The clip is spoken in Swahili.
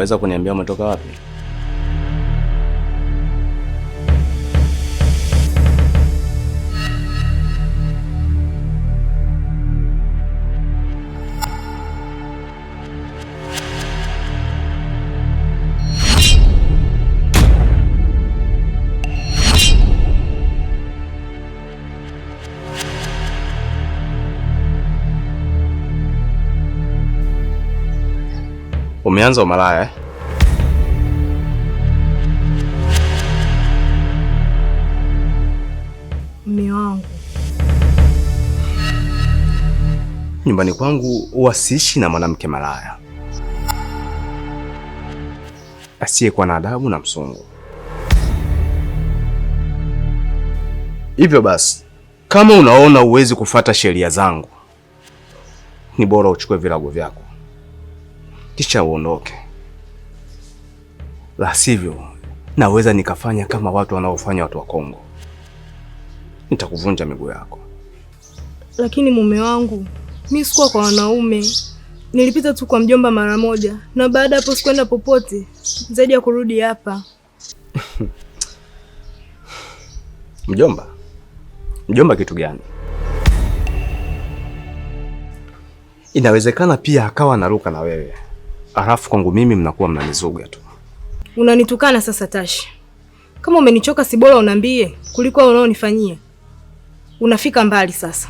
Unaweza kuniambia umetoka wapi? Umeanza umalaya eh? Mume wangu, nyumbani kwangu huwa siishi na mwanamke malaya asiyekuwa na adabu na msungu. Hivyo basi, kama unaona uwezi kufuata sheria zangu, ni bora uchukue virago vyako kisha uondoke. La sivyo, naweza nikafanya kama watu wanaofanya watu wa Kongo. Nitakuvunja miguu yako. Lakini mume wangu, mimi sikuwa kwa wanaume. Nilipita tu kwa mjomba mara moja, na baada hapo sikwenda popote zaidi ya kurudi hapa. Mjomba? Mjomba kitu gani? Inawezekana pia akawa anaruka na wewe. Alafu kwangu mimi mnakuwa mnanizuga tu. Unanitukana sasa Tashi. Kama umenichoka si bora unambie kuliko unaonifanyia. Unafika mbali sasa.